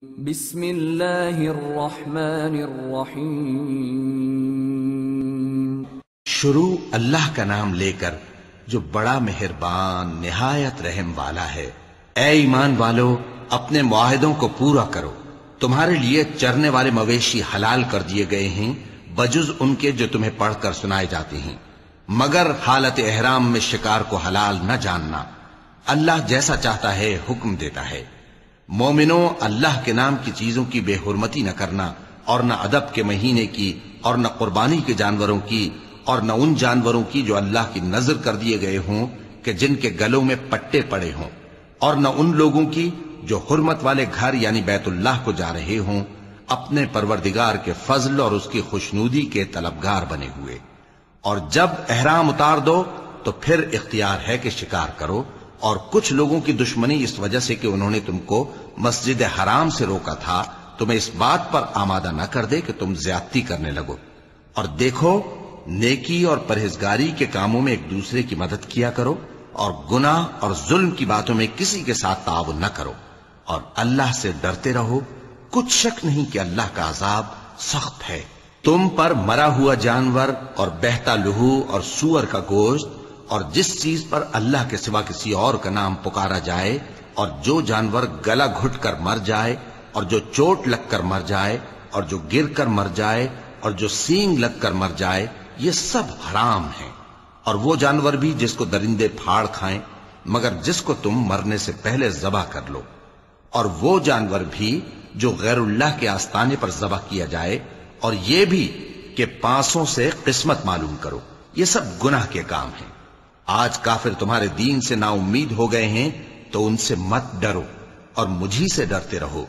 بسم اللہ الرحمن الرحیم۔ شروع اللہ کا نام لے کر جو بڑا مہربان نہایت رحم والا ہے۔ اے ایمان والو، اپنے معاہدوں کو پورا کرو۔ تمہارے لیے چرنے والے مویشی حلال کر دیے گئے ہیں بجز ان کے جو تمہیں پڑھ کر سنائے جاتے ہیں، مگر حالت احرام میں شکار کو حلال نہ جاننا۔ اللہ جیسا چاہتا ہے حکم دیتا ہے۔ مومنوں، اللہ کے نام کی چیزوں کی بے حرمتی نہ کرنا، اور نہ ادب کے مہینے کی، اور نہ قربانی کے جانوروں کی، اور نہ ان جانوروں کی جو اللہ کی نذر کر دیے گئے ہوں کہ جن کے گلوں میں پٹے پڑے ہوں، اور نہ ان لوگوں کی جو حرمت والے گھر یعنی بیت اللہ کو جا رہے ہوں اپنے پروردگار کے فضل اور اس کی خوشنودی کے طلبگار بنے ہوئے۔ اور جب احرام اتار دو تو پھر اختیار ہے کہ شکار کرو، اور کچھ لوگوں کی دشمنی اس وجہ سے کہ انہوں نے تم کو مسجد حرام سے روکا تھا تمہیں اس بات پر آمادہ نہ کر دے کہ تم زیادتی کرنے لگو۔ اور دیکھو، نیکی اور پرہیزگاری کے کاموں میں ایک دوسرے کی مدد کیا کرو، اور گناہ اور ظلم کی باتوں میں کسی کے ساتھ تعاون نہ کرو، اور اللہ سے ڈرتے رہو۔ کچھ شک نہیں کہ اللہ کا عذاب سخت ہے۔ تم پر مرا ہوا جانور اور بہتا لہو اور سور کا گوشت اور جس چیز پر اللہ کے سوا کسی اور کا نام پکارا جائے، اور جو جانور گلا گھٹ کر مر جائے، اور جو چوٹ لگ کر مر جائے، اور جو گر کر مر جائے، اور جو سینگ لگ کر مر جائے، یہ سب حرام ہیں۔ اور وہ جانور بھی جس کو درندے پھاڑ کھائیں، مگر جس کو تم مرنے سے پہلے ذبح کر لو، اور وہ جانور بھی جو غیر اللہ کے آستانے پر ذبح کیا جائے، اور یہ بھی کہ پانسوں سے قسمت معلوم کرو۔ یہ سب گناہ کے کام ہیں۔ آج کافر تمہارے دین سے نا امید ہو گئے ہیں تو ان سے مت ڈرو اور مجھی سے ڈرتے رہو۔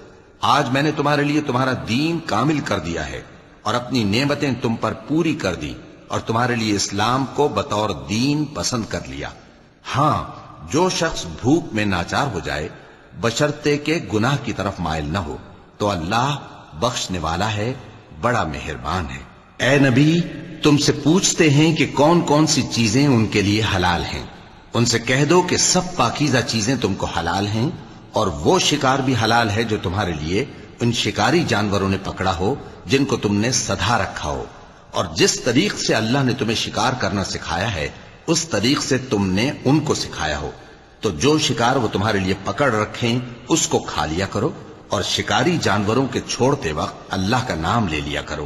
آج میں نے تمہارے لیے تمہارا دین کامل کر دیا ہے اور اپنی نعمتیں تم پر پوری کر دی، اور تمہارے لیے اسلام کو بطور دین پسند کر لیا۔ ہاں، جو شخص بھوک میں ناچار ہو جائے بشرطے کہ گناہ کی طرف مائل نہ ہو تو اللہ بخشنے والا ہے، بڑا مہربان ہے۔ اے نبی، تم سے پوچھتے ہیں کہ کون کون سی چیزیں ان کے لیے حلال ہیں۔ ان سے کہہ دو کہ سب پاکیزہ چیزیں تم کو حلال ہیں، اور وہ شکار بھی حلال ہے جو تمہارے لیے ان شکاری جانوروں نے پکڑا ہو جن کو تم نے سدھا رکھا ہو، اور جس طریق سے اللہ نے تمہیں شکار کرنا سکھایا ہے اس طریق سے تم نے ان کو سکھایا ہو۔ تو جو شکار وہ تمہارے لیے پکڑ رکھیں اس کو کھا لیا کرو، اور شکاری جانوروں کے چھوڑتے وقت اللہ کا نام لے لیا کرو،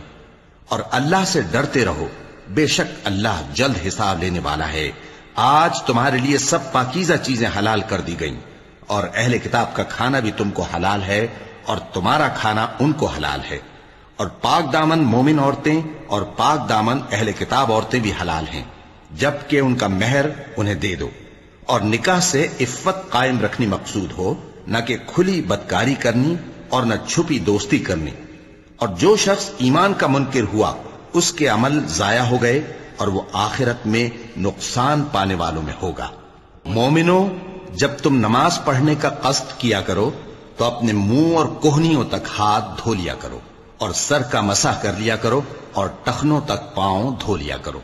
اور اللہ سے ڈرتے رہو، بے شک اللہ جلد حساب لینے والا ہے۔ آج تمہارے لیے سب پاکیزہ چیزیں حلال کر دی گئیں، اور اہل کتاب کا کھانا بھی تم کو حلال ہے، اور تمہارا کھانا ان کو حلال ہے۔ اور پاک دامن مومن عورتیں اور پاک دامن اہل کتاب عورتیں بھی حلال ہیں، جبکہ ان کا مہر انہیں دے دو۔ اور نکاح سے عفت قائم رکھنی مقصود ہو، نہ کہ کھلی بدکاری کرنی اور نہ چھپی دوستی کرنی۔ اور جو شخص ایمان کا منکر ہوا اس کے عمل ضائع ہو گئے، اور وہ آخرت میں نقصان پانے والوں میں ہوگا۔ مومنوں، جب تم نماز پڑھنے کا قصد کیا کرو تو اپنے منہ اور کوہنیوں تک ہاتھ دھو لیا کرو، اور سر کا مسح کر لیا کرو، اور ٹخنوں تک پاؤں دھو لیا کرو۔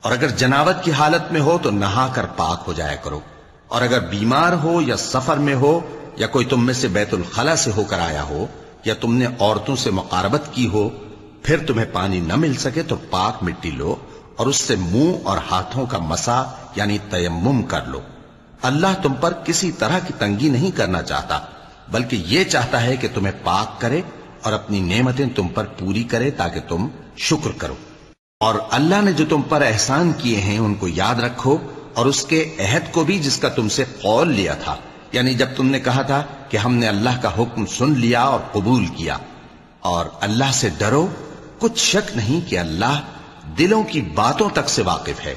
اور اگر جنابت کی حالت میں ہو تو نہا کر پاک ہو جایا کرو، اور اگر بیمار ہو یا سفر میں ہو، یا کوئی تم میں سے بیت الخلا سے ہو کر آیا ہو، یا تم نے عورتوں سے مقاربت کی ہو، پھر تمہیں پانی نہ مل سکے تو پاک مٹی لو اور اس سے منہ اور ہاتھوں کا مسح یعنی تیمم کر لو۔ اللہ تم پر کسی طرح کی تنگی نہیں کرنا چاہتا، بلکہ یہ چاہتا ہے کہ تمہیں پاک کرے اور اپنی نعمتیں تم پر پوری کرے تاکہ تم شکر کرو۔ اور اللہ نے جو تم پر احسان کیے ہیں ان کو یاد رکھو، اور اس کے عہد کو بھی جس کا تم سے قول لیا تھا، یعنی جب تم نے کہا تھا کہ ہم نے اللہ کا حکم سن لیا اور قبول کیا۔ اور اللہ سے ڈرو، کچھ شک نہیں کہ اللہ دلوں کی باتوں تک سے واقف ہے۔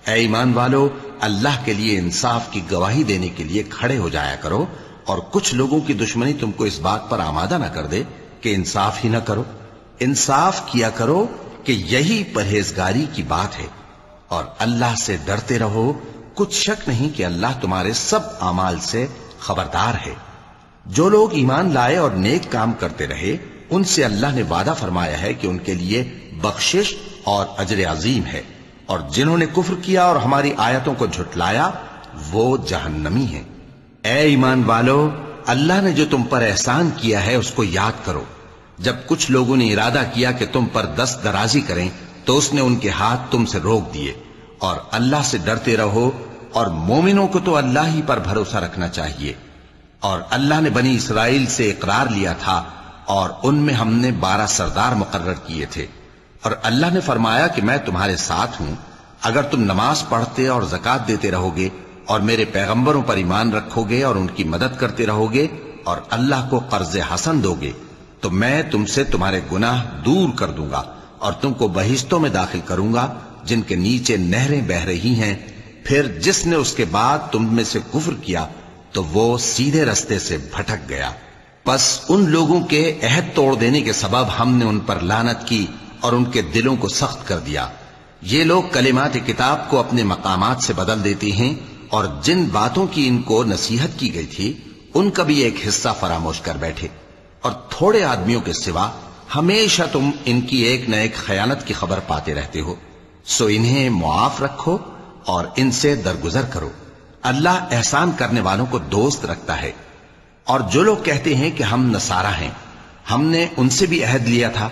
اے ایمان والو، اللہ کے لیے انصاف کی گواہی دینے کے لیے کھڑے ہو جایا کرو، اور کچھ لوگوں کی دشمنی تم کو اس بات پر آمادہ نہ کر دے کہ انصاف ہی نہ کرو۔ انصاف کیا کرو کہ یہی پرہیزگاری کی بات ہے، اور اللہ سے ڈرتے رہو، کچھ شک نہیں کہ اللہ تمہارے سب اعمال سے خبردار ہے۔ جو لوگ ایمان لائے اور نیک کام کرتے رہے ان سے اللہ نے وعدہ فرمایا ہے کہ ان کے لیے بخشش اور اجر عظیم ہے، اور جنہوں نے کفر کیا اور ہماری آیتوں کو جھٹلایا وہ جہنمی ہیں۔ اے ایمان والو، اللہ نے جو تم پر احسان کیا ہے اس کو یاد کرو۔ جب کچھ لوگوں نے ارادہ کیا کہ تم پر دست درازی کریں تو اس نے ان کے ہاتھ تم سے روک دیے، اور اللہ سے ڈرتے رہو، اور مومنوں کو تو اللہ ہی پر بھروسہ رکھنا چاہیے۔ اور اللہ نے بنی اسرائیل سے اقرار لیا تھا، اور ان میں ہم نے 12 سردار مقرر کیے تھے، اور اللہ نے فرمایا کہ میں تمہارے ساتھ ہوں، اگر تم نماز پڑھتے اور زکوٰۃ دیتے رہو گے اور میرے پیغمبروں پر ایمان رکھو گے اور ان کی مدد کرتے رہو گے اور اللہ کو قرض حسن دو گے تو میں تم سے تمہارے گناہ دور کر دوں گا اور تم کو بہشتوں میں داخل کروں گا جن کے نیچے نہریں بہ رہی ہیں۔ پھر جس نے اس کے بعد تم میں سے کفر کیا تو وہ سیدھے رستے سے بھٹک گیا۔ پس ان لوگوں کے عہد توڑ دینے کے سبب ہم نے ان پر لعنت کی اور ان کے دلوں کو سخت کر دیا۔ یہ لوگ کلمات کتاب کو اپنے مقامات سے بدل دیتے ہیں، اور جن باتوں کی ان کو نصیحت کی گئی تھی ان کا بھی ایک حصہ فراموش کر بیٹھے، اور تھوڑے آدمیوں کے سوا ہمیشہ تم ان کی ایک نہ ایک خیانت کی خبر پاتے رہتے ہو۔ سو انہیں معاف رکھو اور ان سے درگزر کرو۔ اللہ احسان کرنے والوں کو دوست رکھتا ہے۔ اور جو لوگ کہتے ہیں کہ ہم نصارہ ہیں، ہم نے ان سے بھی عہد لیا تھا،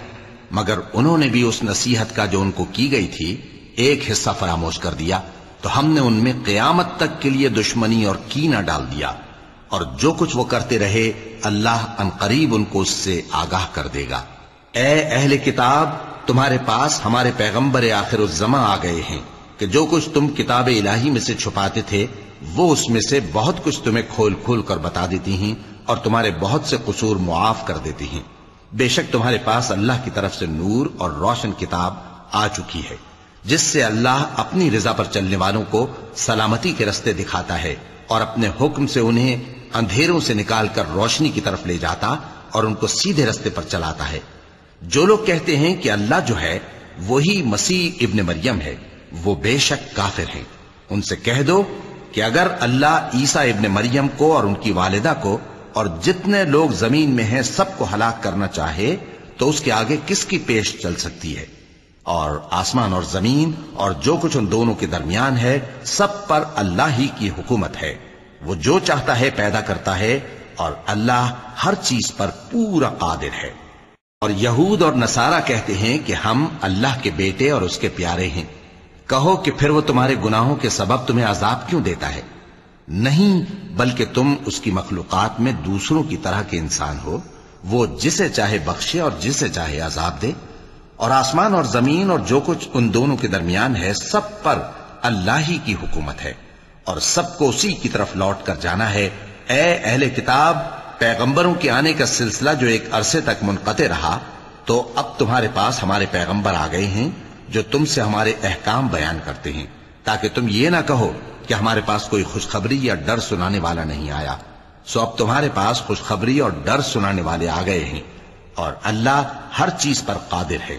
مگر انہوں نے بھی اس نصیحت کا جو ان کو کی گئی تھی ایک حصہ فراموش کر دیا، تو ہم نے ان میں قیامت تک کے لیے دشمنی اور کینہ ڈال دیا، اور جو کچھ وہ کرتے رہے اللہ عنقریب ان کو اس سے آگاہ کر دے گا۔ اے اہل کتاب، تمہارے پاس ہمارے پیغمبر آخر الزماں آ گئے ہیں کہ جو کچھ تم کتاب الہی میں سے چھپاتے تھے وہ اس میں سے بہت کچھ تمہیں کھول کھول کر بتا دیتی ہیں اور تمہارے بہت سے قصور معاف کر دیتی ہیں۔ بے شک تمہارے پاس اللہ کی طرف سے نور اور روشن کتاب آ چکی ہے، جس سے اللہ اپنی رضا پر چلنے والوں کو سلامتی کے رستے دکھاتا ہے اور اپنے حکم سے انہیں اندھیروں سے نکال کر روشنی کی طرف لے جاتا اور ان کو سیدھے رستے پر چلاتا ہے۔ جو لوگ کہتے ہیں کہ اللہ جو ہے وہی مسیح ابن مریم ہے، وہ بے شک کافر ہیں۔ ان سے کہہ دو کہ اگر اللہ عیسیٰ ابن مریم کو اور ان کی والدہ کو اور جتنے لوگ زمین میں ہیں سب کو ہلاک کرنا چاہے تو اس کے آگے کس کی پیش چل سکتی ہے؟ اور آسمان اور زمین اور جو کچھ ان دونوں کے درمیان ہے سب پر اللہ ہی کی حکومت ہے۔ وہ جو چاہتا ہے پیدا کرتا ہے، اور اللہ ہر چیز پر پورا قادر ہے۔ اور یہود اور نصارہ کہتے ہیں کہ ہم اللہ کے بیٹے اور اس کے پیارے ہیں۔ کہو کہ پھر وہ تمہارے گناہوں کے سبب تمہیں عذاب کیوں دیتا ہے؟ نہیں، بلکہ تم اس کی مخلوقات میں دوسروں کی طرح کے انسان ہو، وہ جسے چاہے بخشے اور جسے چاہے عذاب دے۔ اور آسمان اور زمین اور جو کچھ ان دونوں کے درمیان ہے سب پر اللہ ہی کی حکومت ہے، اور سب کو اسی کی طرف لوٹ کر جانا ہے۔ اے اہل کتاب، پیغمبروں کے آنے کا سلسلہ جو ایک عرصے تک منقطع رہا، تو اب تمہارے پاس ہمارے پیغمبر آ گئے ہیں جو تم سے ہمارے احکام بیان کرتے ہیں، تاکہ تم یہ نہ کہو کہ ہمارے پاس کوئی خوشخبری یا ڈر سنانے والا نہیں آیا۔ سو اب تمہارے پاس خوشخبری اور ڈر سنانے والے آ گئے ہیں، اور اللہ ہر چیز پر قادر ہے۔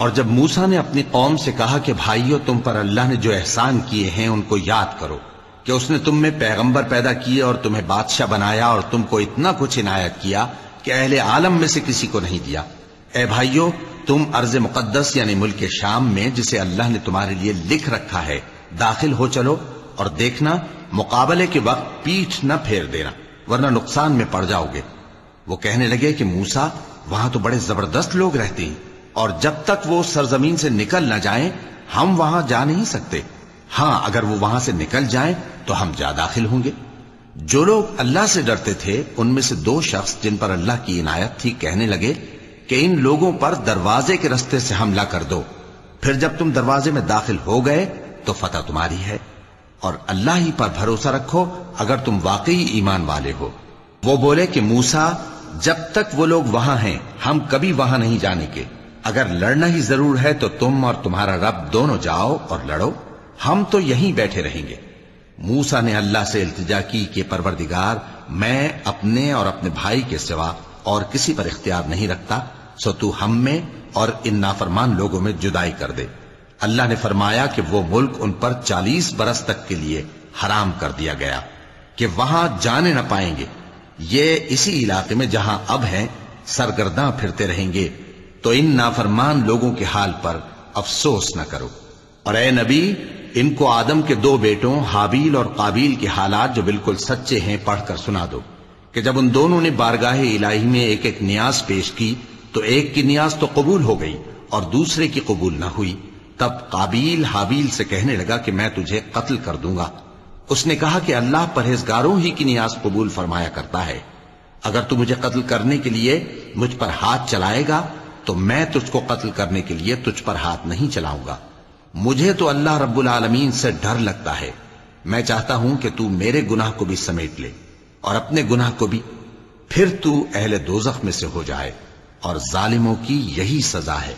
اور جب موسیٰ نے اپنی قوم سے کہا کہ بھائیو، تم پر اللہ نے جو احسان کیے ہیں ان کو یاد کرو، کہ اس نے تم میں پیغمبر پیدا کیے اور تمہیں بادشاہ بنایا اور تم کو اتنا کچھ عنایت کیا کہ اہل عالم میں سے کسی کو نہیں دیا۔ اے بھائیو، تم ارض مقدس یعنی ملک شام میں جسے اللہ نے تمہارے لیے لکھ رکھا ہے داخل ہو چلو، اور دیکھنا مقابلے کے وقت پیٹھ نہ پھیر دینا ورنہ نقصان میں پڑ جاؤ گے۔ وہ کہنے لگے کہ موسیٰ، وہاں تو بڑے زبردست لوگ رہتے ہیں، اور جب تک وہ سرزمین سے نکل نہ جائیں ہم وہاں جا نہیں سکتے۔ ہاں، اگر وہ وہاں سے نکل جائیں تو ہم جا داخل ہوں گے۔ جو لوگ اللہ سے ڈرتے تھے ان میں سے 2 شخص جن پر اللہ کی عنایت تھی کہنے لگے کہ ان لوگوں پر دروازے کے رستے سے حملہ کر دو، پھر جب تم دروازے میں داخل ہو گئے تو فتح تمہاری ہے، اور اللہ ہی پر بھروسہ رکھو اگر تم واقعی ایمان والے ہو۔ وہ بولے کہ موسیٰ، جب تک وہ لوگ وہاں ہیں ہم کبھی وہاں نہیں جانے کے، اگر لڑنا ہی ضرور ہے تو تم اور تمہارا رب دونوں جاؤ اور لڑو، ہم تو یہیں بیٹھے رہیں گے۔ موسیٰ نے اللہ سے التجا کی کہ پروردگار، میں اپنے اور اپنے بھائی کے سوا اور کسی پر اختیار نہیں رکھتا، سو تو ہم میں اور ان نافرمان لوگوں میں جدائی کر دے۔ اللہ نے فرمایا کہ وہ ملک ان پر 40 برس تک کے لیے حرام کر دیا گیا کہ وہاں جانے نہ پائیں گے۔ یہ اسی علاقے میں جہاں اب ہیں سرگرداں پھرتے رہیں گے، تو ان نافرمان لوگوں کے حال پر افسوس نہ کرو۔ اور اے نبی، ان کو آدم کے 2 بیٹوں حابیل اور قابیل کے حالات جو بالکل سچے ہیں پڑھ کر سنا دو کہ جب ان دونوں نے بارگاہ الہی میں ایک ایک نیاز پیش کی تو ایک کی نیاز تو قبول ہو گئی اور دوسرے کی قبول نہ ہوئی. تب قابیل حابیل سے کہنے لگا کہ میں تجھے قتل کر دوں گا. اس نے کہا کہ اللہ پرہیزگاروں ہی کی نیاز قبول فرمایا کرتا ہے. اگر تو مجھے قتل کرنے کے لیے مجھ پر ہاتھ چلائے گا تو میں تجھ کو قتل کرنے کے لیے تجھ پر ہاتھ نہیں چلاؤں گا. مجھے تو اللہ رب العالمین سے ڈر لگتا ہے. میں چاہتا ہوں کہ تو میرے گناہ کو بھی سمیٹ لے اور اپنے گناہ کو بھی، پھر تو اہل دوزخ میں سے ہو جائے، اور ظالموں کی یہی سزا ہے.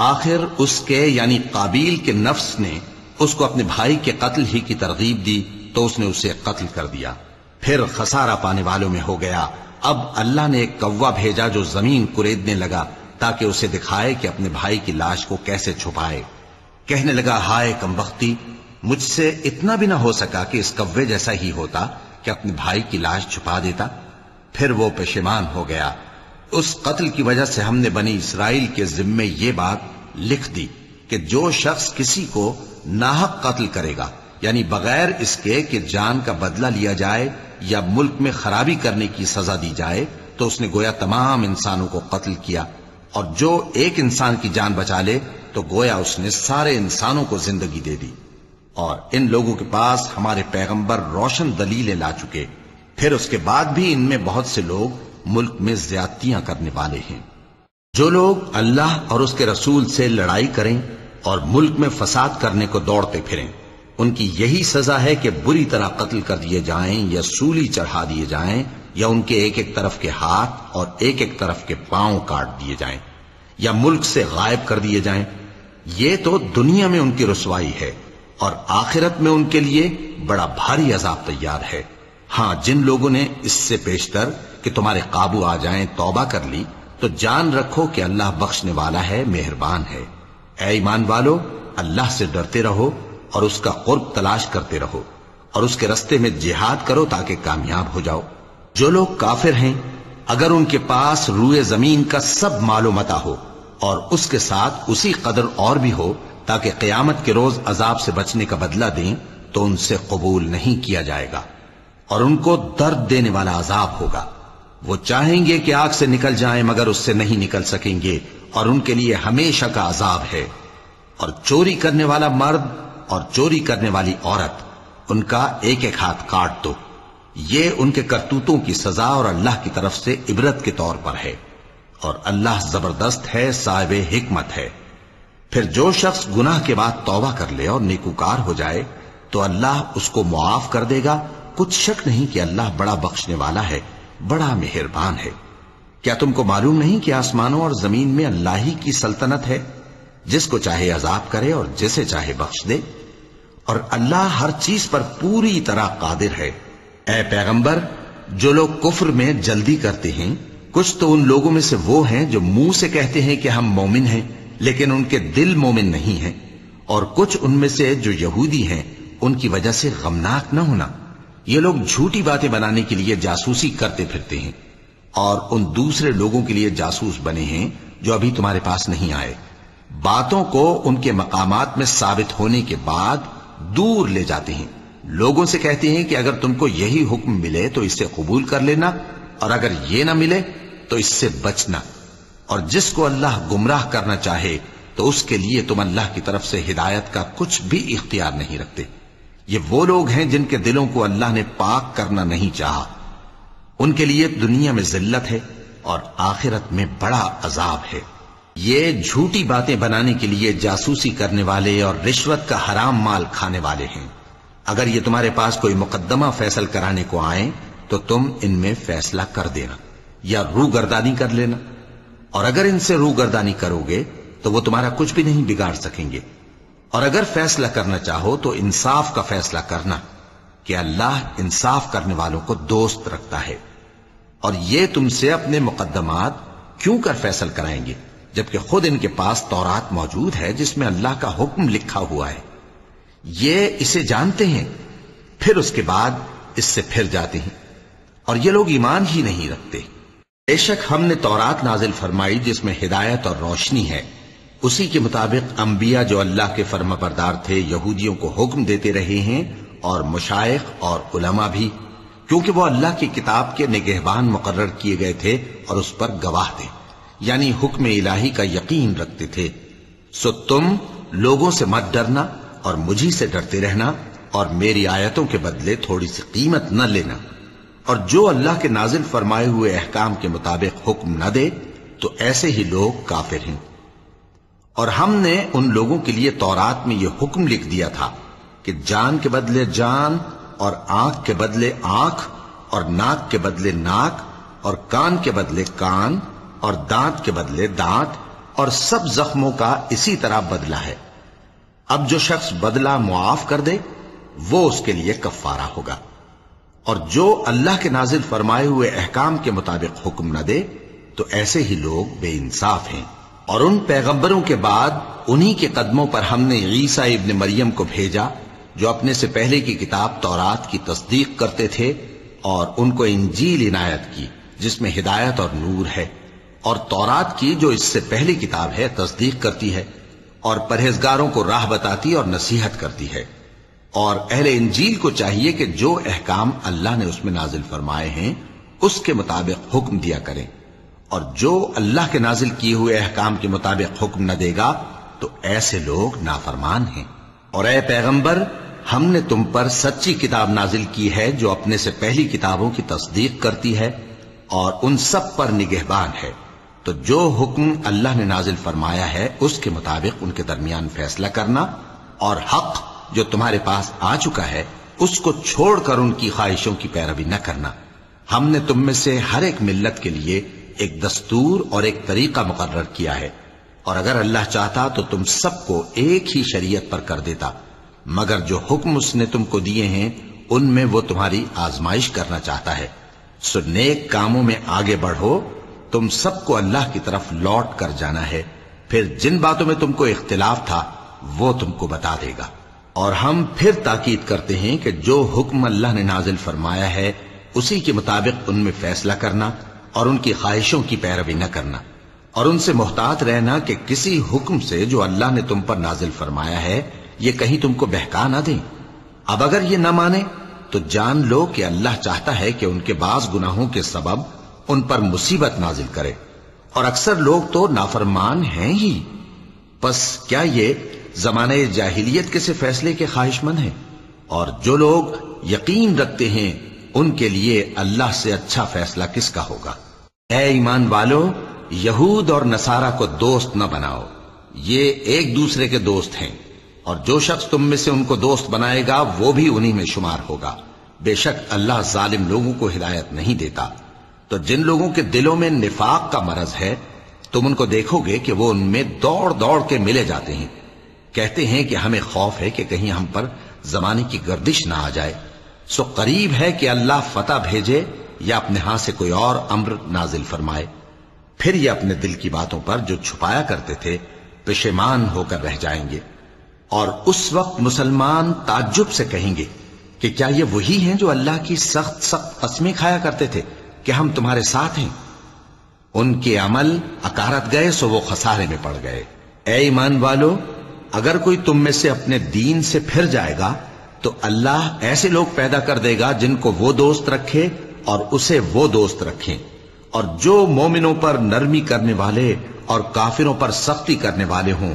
آخر اس کے یعنی قابیل کے نفس نے اس کو اپنے بھائی کے قتل ہی کی ترغیب دی تو اس نے اسے قتل کر دیا. پھر خسارہ پانے والوں میں ہو گیا. اب اللہ نے ایک کوا بھیجا جو زمین کریدنے لگا تاکہ اسے دکھائے کہ اپنے بھائی کی لاش کو کیسے چھپائے. کہنے لگا ہائے کمبختی، مجھ سے اتنا بھی نہ ہو سکا کہ اس کوے جیسا ہی ہوتا کہ اپنے بھائی کی لاش چھپا دیتا. پھر وہ پشیمان ہو گیا. اس قتل کی وجہ سے ہم نے بنی اسرائیل کے ذمے یہ بات لکھ دی کہ جو شخص کسی کو ناحق قتل کرے گا، یعنی بغیر اس کے کہ جان کا بدلہ لیا جائے یا ملک میں خرابی کرنے کی سزا دی جائے، تو اس نے گویا تمام انسانوں کو قتل کیا. اور جو ایک انسان کی جان بچا لے تو گویا اس نے سارے انسانوں کو زندگی دے دی. اور ان لوگوں کے پاس ہمارے پیغمبر روشن دلیلیں لا چکے، پھر اس کے بعد بھی ان میں بہت سے لوگ ملک میں زیادتیاں کرنے والے ہیں. جو لوگ اللہ اور اس کے رسول سے لڑائی کریں اور ملک میں فساد کرنے کو دوڑتے پھریں، ان کی یہی سزا ہے کہ بری طرح قتل کر دیے جائیں یا سولی چڑھا دیے جائیں، یا ان کے ایک ایک طرف کے ہاتھ اور ایک ایک طرف کے پاؤں کاٹ دیے جائیں، یا ملک سے غائب کر دیے جائیں. یہ تو دنیا میں ان کی رسوائی ہے، اور آخرت میں ان کے لیے بڑا بھاری عذاب تیار ہے. ہاں، جن لوگوں نے اس سے پیشتر کہ تمہارے قابو آ جائیں توبہ کر لی تو جان رکھو کہ اللہ بخشنے والا ہے، مہربان ہے. اے ایمان والو، اللہ سے ڈرتے رہو اور اس کا قرب تلاش کرتے رہو اور اس کے رستے میں جہاد کرو تاکہ کامیاب ہو جاؤ. جو لوگ کافر ہیں اگر ان کے پاس روئے زمین کا سب مال و متاع ہو اور اس کے ساتھ اسی قدر اور بھی ہو تاکہ قیامت کے روز عذاب سے بچنے کا بدلہ دیں، تو ان سے قبول نہیں کیا جائے گا اور ان کو درد دینے والا عذاب ہوگا. وہ چاہیں گے کہ آگ سے نکل جائیں مگر اس سے نہیں نکل سکیں گے، اور ان کے لیے ہمیشہ کا عذاب ہے. اور چوری کرنے والا مرد اور چوری کرنے والی عورت، ان کا ایک ایک ہاتھ کاٹ دو. یہ ان کے کرتوتوں کی سزا اور اللہ کی طرف سے عبرت کے طور پر ہے، اور اللہ زبردست ہے، صاحب حکمت ہے. پھر جو شخص گناہ کے بعد توبہ کر لے اور نیکوکار ہو جائے تو اللہ اس کو معاف کر دے گا. کچھ شک نہیں کہ اللہ بڑا بخشنے والا ہے، بڑا مہربان ہے. کیا تم کو معلوم نہیں کہ آسمانوں اور زمین میں اللہ ہی کی سلطنت ہے، جس کو چاہے عذاب کرے اور جسے چاہے بخش دے، اور اللہ ہر چیز پر پوری طرح قادر ہے. اے پیغمبر، جو لوگ کفر میں جلدی کرتے ہیں، کچھ تو ان لوگوں میں سے وہ ہیں جو منہ سے کہتے ہیں کہ ہم مومن ہیں لیکن ان کے دل مومن نہیں ہیں، اور کچھ ان میں سے جو یہودی ہیں ان کی وجہ سے غمناک نہ ہونا. یہ لوگ جھوٹی باتیں بنانے کے لیے جاسوسی کرتے پھرتے ہیں اور ان دوسرے لوگوں کے لیے جاسوس بنے ہیں جو ابھی تمہارے پاس نہیں آئے. باتوں کو ان کے مقامات میں ثابت ہونے کے بعد دور لے جاتے ہیں. لوگوں سے کہتے ہیں کہ اگر تم کو یہی حکم ملے تو اسے قبول کر لینا، اور اگر یہ نہ ملے تو اس سے بچنا. اور جس کو اللہ گمراہ کرنا چاہے تو اس کے لیے تم اللہ کی طرف سے ہدایت کا کچھ بھی اختیار نہیں رکھتے. یہ وہ لوگ ہیں جن کے دلوں کو اللہ نے پاک کرنا نہیں چاہا. ان کے لیے دنیا میں ذلت ہے اور آخرت میں بڑا عذاب ہے. یہ جھوٹی باتیں بنانے کے لیے جاسوسی کرنے والے اور رشوت کا حرام مال کھانے والے ہیں. اگر یہ تمہارے پاس کوئی مقدمہ فیصل کرانے کو آئیں تو تم ان میں فیصلہ کر دینا یا روگردانی کر لینا، اور اگر ان سے روگردانی کرو گے تو وہ تمہارا کچھ بھی نہیں بگاڑ سکیں گے. اور اگر فیصلہ کرنا چاہو تو انصاف کا فیصلہ کرنا، کہ اللہ انصاف کرنے والوں کو دوست رکھتا ہے. اور یہ تم سے اپنے مقدمات کیوں کر فیصل کرائیں گے جبکہ خود ان کے پاس تورات موجود ہے جس میں اللہ کا حکم لکھا ہوا ہے. یہ اسے جانتے ہیں، پھر اس کے بعد اس سے پھر جاتے ہیں، اور یہ لوگ ایمان ہی نہیں رکھتے. بے شک ہم نے تورات نازل فرمائی جس میں ہدایت اور روشنی ہے. اسی کے مطابق انبیاء جو اللہ کے فرما بردار تھے یہودیوں کو حکم دیتے رہے ہیں، اور مشائخ اور علماء بھی، کیونکہ وہ اللہ کی کتاب کے نگہبان مقرر کیے گئے تھے اور اس پر گواہ تھے، یعنی حکم الہی کا یقین رکھتے تھے۔ سو تم لوگوں سے مت ڈرنا اور مجھی سے ڈرتے رہنا، اور میری آیتوں کے بدلے تھوڑی سی قیمت نہ لینا، اور جو اللہ کے نازل فرمائے ہوئے احکام کے مطابق حکم نہ دے تو ایسے ہی لوگ کافر ہیں۔ اور ہم نے ان لوگوں کے لیے تورات میں یہ حکم لکھ دیا تھا کہ جان کے بدلے جان، اور آنکھ کے بدلے آنکھ، اور ناک کے بدلے ناک، اور کان کے بدلے کان، اور دانت کے بدلے دانت، اور سب زخموں کا اسی طرح بدلہ ہے۔ اب جو شخص بدلہ معاف کر دے وہ اس کے لیے کفارہ ہوگا، اور جو اللہ کے نازل فرمائے ہوئے احکام کے مطابق حکم نہ دے تو ایسے ہی لوگ بے انصاف ہیں۔ اور ان پیغمبروں کے بعد انہی کے قدموں پر ہم نے عیسیٰ ابن مریم کو بھیجا، جو اپنے سے پہلے کی کتاب تورات کی تصدیق کرتے تھے، اور ان کو انجیل عنایت کی جس میں ہدایت اور نور ہے، اور تورات کی جو اس سے پہلی کتاب ہے تصدیق کرتی ہے، اور پرہیزگاروں کو راہ بتاتی اور نصیحت کرتی ہے۔ اور اہل انجیل کو چاہیے کہ جو احکام اللہ نے اس میں نازل فرمائے ہیں اس کے مطابق حکم دیا کریں، اور جو اللہ کے نازل کیے ہوئے احکام کے مطابق حکم نہ دے گا تو ایسے لوگ نافرمان ہیں۔ اور اے پیغمبر، ہم نے تم پر سچی کتاب نازل کی ہے جو اپنے سے پہلی کتابوں کی تصدیق کرتی ہے اور ان سب پر نگہبان ہے، تو جو حکم اللہ نے نازل فرمایا ہے اس کے مطابق ان کے درمیان فیصلہ کرنا، اور حق جو تمہارے پاس آ چکا ہے اس کو چھوڑ کر ان کی خواہشوں کی پیروی نہ کرنا۔ ہم نے تم میں سے ہر ایک ملت کے لیے ایک دستور اور ایک طریقہ مقرر کیا ہے، اور اگر اللہ چاہتا تو تم سب کو ایک ہی شریعت پر کر دیتا، مگر جو حکم اس نے تم کو دیے ہیں ان میں وہ تمہاری آزمائش کرنا چاہتا ہے۔ سو نیک کاموں میں آگے بڑھو، تم سب کو اللہ کی طرف لوٹ کر جانا ہے، پھر جن باتوں میں تم کو اختلاف تھا وہ تم کو بتا دے گا۔ اور ہم پھر تاکید کرتے ہیں کہ جو حکم اللہ نے نازل فرمایا ہے اسی کے مطابق ان میں فیصلہ کرنا، اور ان کی خواہشوں کی پیروی نہ کرنا، اور ان سے محتاط رہنا کہ کسی حکم سے جو اللہ نے تم پر نازل فرمایا ہے یہ کہیں تم کو بہکا نہ دیں۔ اب اگر یہ نہ مانے تو جان لو کہ اللہ چاہتا ہے کہ ان کے بعض گناہوں کے سبب ان پر مصیبت نازل کرے، اور اکثر لوگ تو نافرمان ہیں ہی۔ پس کیا یہ زمانہ جاہلیت کے سے فیصلے کے خواہش مند ہیں؟ اور جو لوگ یقین رکھتے ہیں ان کے لیے اللہ سے اچھا فیصلہ کس کا ہوگا؟ اے ایمان والو، یہود اور نصارہ کو دوست نہ بناؤ، یہ ایک دوسرے کے دوست ہیں، اور جو شخص تم میں سے ان کو دوست بنائے گا وہ بھی انہی میں شمار ہوگا۔ بے شک اللہ ظالم لوگوں کو ہدایت نہیں دیتا۔ تو جن لوگوں کے دلوں میں نفاق کا مرض ہے تم ان کو دیکھو گے کہ وہ ان میں دوڑ دوڑ کے ملے جاتے ہیں، کہتے ہیں کہ ہمیں خوف ہے کہ کہیں ہم پر زمانے کی گردش نہ آ جائے۔ سو قریب ہے کہ اللہ فتح بھیجے یا اپنے ہاں سے کوئی اور امر نازل فرمائے، پھر یہ اپنے دل کی باتوں پر جو چھپایا کرتے تھے پشیمان ہو کر رہ جائیں گے۔ اور اس وقت مسلمان تعجب سے کہیں گے کہ کیا یہ وہی ہیں جو اللہ کی سخت سخت قسمیں کھایا کرتے تھے کہ ہم تمہارے ساتھ ہیں؟ ان کے عمل اکارت گئے سو وہ خسارے میں پڑ گئے۔ اے ایمان والو، اگر کوئی تم میں سے اپنے دین سے پھر جائے گا تو اللہ ایسے لوگ پیدا کر دے گا جن کو وہ دوست رکھے اور اسے وہ دوست رکھیں، اور جو مومنوں پر نرمی کرنے والے اور کافروں پر سختی کرنے والے ہوں،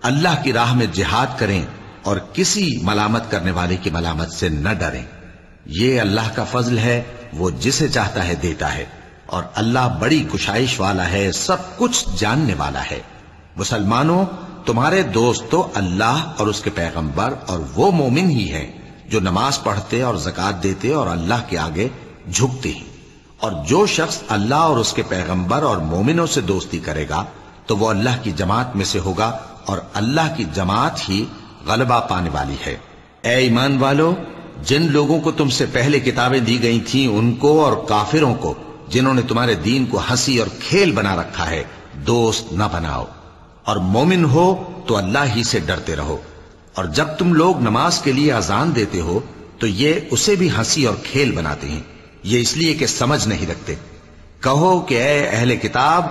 اللہ کی راہ میں جہاد کریں اور کسی ملامت کرنے والے کی ملامت سے نہ ڈریں۔ یہ اللہ کا فضل ہے، وہ جسے چاہتا ہے دیتا ہے، اور اللہ بڑی کشائش والا ہے، سب کچھ جاننے والا ہے۔ مسلمانوں، تمہارے دوست تو اللہ اور اس کے پیغمبر اور وہ مومن ہی ہیں جو نماز پڑھتے اور زکوٰۃ دیتے اور اللہ کے آگے جھکتے ہیں۔ اور جو شخص اللہ اور اس کے پیغمبر اور مومنوں سے دوستی کرے گا تو وہ اللہ کی جماعت میں سے ہوگا، اور اللہ کی جماعت ہی غلبہ پانے والی ہے۔ اے ایمان والو، جن لوگوں کو تم سے پہلے کتابیں دی گئی تھیں ان کو اور کافروں کو جنہوں نے تمہارے دین کو ہنسی اور کھیل بنا رکھا ہے دوست نہ بناؤ، اور مومن ہو تو اللہ ہی سے ڈرتے رہو۔ اور جب تم لوگ نماز کے لیے اذان دیتے ہو تو یہ اسے بھی ہنسی اور کھیل بناتے ہیں، یہ اس لیے کہ سمجھ نہیں رکھتے۔ کہو کہ اے اہل کتاب،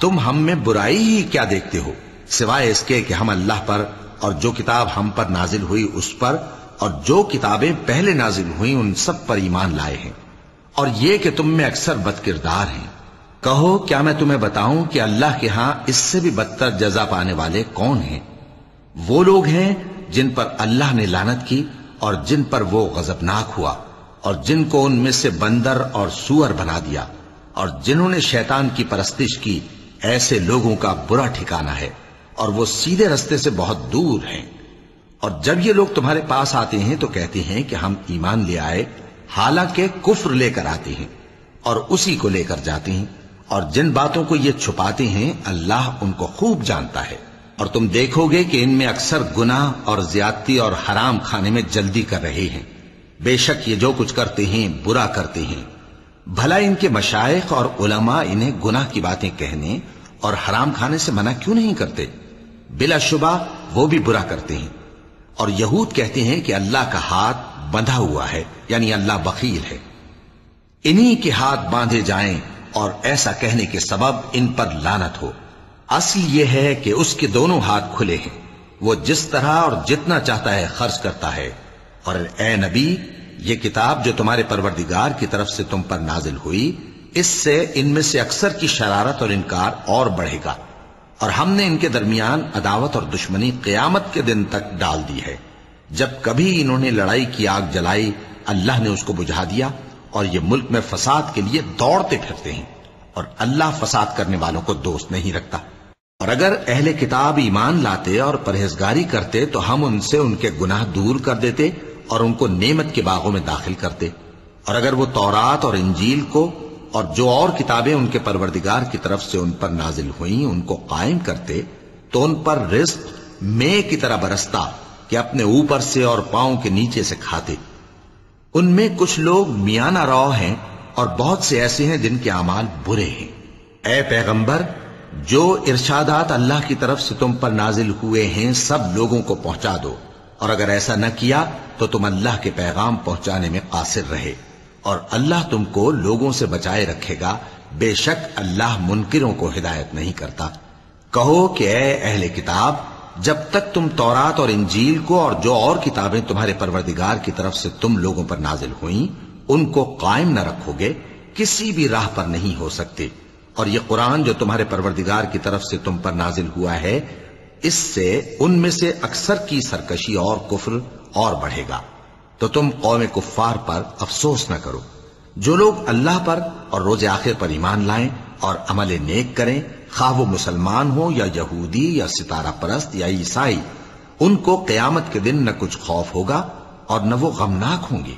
تم ہم میں برائی ہی کیا دیکھتے ہو، سوائے اس کے کہ ہم اللہ پر اور جو کتاب ہم پر نازل ہوئی اس پر اور جو کتابیں پہلے نازل ہوئیں ان سب پر ایمان لائے ہیں۔ اور یہ کہ تم میں اکثر بد کردار ہیں۔ کہو کیا میں تمہیں بتاؤں کہ اللہ کے ہاں اس سے بھی بدتر جزا پانے والے کون ہیں؟ وہ لوگ ہیں جن پر اللہ نے لعنت کی اور جن پر وہ غضبناک ہوا، اور جن کو ان میں سے بندر اور سور بنا دیا، اور جنہوں نے شیطان کی پرستش کی، ایسے لوگوں کا برا ٹھکانہ ہے اور وہ سیدھے رستے سے بہت دور ہیں۔ اور جب یہ لوگ تمہارے پاس آتے ہیں تو کہتے ہیں کہ ہم ایمان لے آئے، حالانکہ کفر لے کر آتے ہیں اور اسی کو لے کر جاتے ہیں، اور جن باتوں کو یہ چھپاتے ہیں اللہ ان کو خوب جانتا ہے۔ اور تم دیکھو گے کہ ان میں اکثر گناہ اور زیادتی اور حرام کھانے میں جلدی کر رہے ہیں۔ بے شک یہ جو کچھ کرتے ہیں برا کرتے ہیں۔ بھلا ان کے مشائخ اور علماء انہیں گناہ کی باتیں کہنے اور حرام کھانے سے منع کیوں نہیں کرتے؟ بلا شبہ وہ بھی برا کرتے ہیں۔ اور یہود کہتے ہیں کہ اللہ کا ہاتھ بندھا ہوا ہے، یعنی اللہ بخیل ہے۔ انہی کے ہاتھ باندھے جائیں اور ایسا کہنے کے سبب ان پر لعنت ہو۔ اصل یہ ہے کہ اس کے دونوں ہاتھ کھلے ہیں، وہ جس طرح اور جتنا چاہتا ہے خرچ کرتا ہے۔ اور اے نبی، یہ کتاب جو تمہارے پروردگار کی طرف سے تم پر نازل ہوئی، اس سے ان میں سے اکثر کی شرارت اور انکار اور بڑھے گا، اور ہم نے ان کے درمیان عداوت اور دشمنی قیامت کے دن تک ڈال دی ہے۔ جب کبھی انہوں نے لڑائی کی آگ جلائی، اللہ نے اس کو بجھا دیا، اور یہ ملک میں فساد کے لیے دوڑتے پھرتے ہیں، اور اللہ فساد کرنے والوں کو دوست نہیں رکھتا۔ اور اگر اہل کتاب ایمان لاتے اور پرہیزگاری کرتے تو ہم ان سے ان کے گناہ دور کر دیتے اور ان کو نعمت کے باغوں میں داخل کرتے۔ اور اگر وہ تورات اور انجیل کو اور جو اور کتابیں ان کے پروردگار کی طرف سے ان پر نازل ہوئیں ان کو قائم کرتے تو ان پر رزق مے کی طرح برستا کہ اپنے اوپر سے اور پاؤں کے نیچے سے کھاتے۔ ان میں کچھ لوگ میانہ رو ہیں اور بہت سے ایسے ہیں جن کے اعمال برے ہیں۔ اے پیغمبر، جو ارشادات اللہ کی طرف سے تم پر نازل ہوئے ہیں سب لوگوں کو پہنچا دو، اور اگر ایسا نہ کیا تو تم اللہ کے پیغام پہنچانے میں قاصر رہے، اور اللہ تم کو لوگوں سے بچائے رکھے گا، بے شک اللہ منکروں کو ہدایت نہیں کرتا۔ کہو کہ اے اہل کتاب، جب تک تم تورات اور انجیل کو اور جو اور کتابیں تمہارے پروردگار کی طرف سے تم لوگوں پر نازل ہوئیں ان کو قائم نہ رکھو گے، کسی بھی راہ پر نہیں ہو سکتے۔ اور یہ قرآن جو تمہارے پروردگار کی طرف سے تم پر نازل ہوا ہے، اس سے ان میں سے اکثر کی سرکشی اور کفر اور بڑھے گا، تو تم قوم کفار پر افسوس نہ کرو۔ جو لوگ اللہ پر اور روز آخر پر ایمان لائیں اور عمل نیک کریں، خواہ وہ مسلمان ہو یا یہودی یا ستارہ پرست یا عیسائی، ان کو قیامت کے دن نہ کچھ خوف ہوگا اور نہ وہ غمناک ہوں گے۔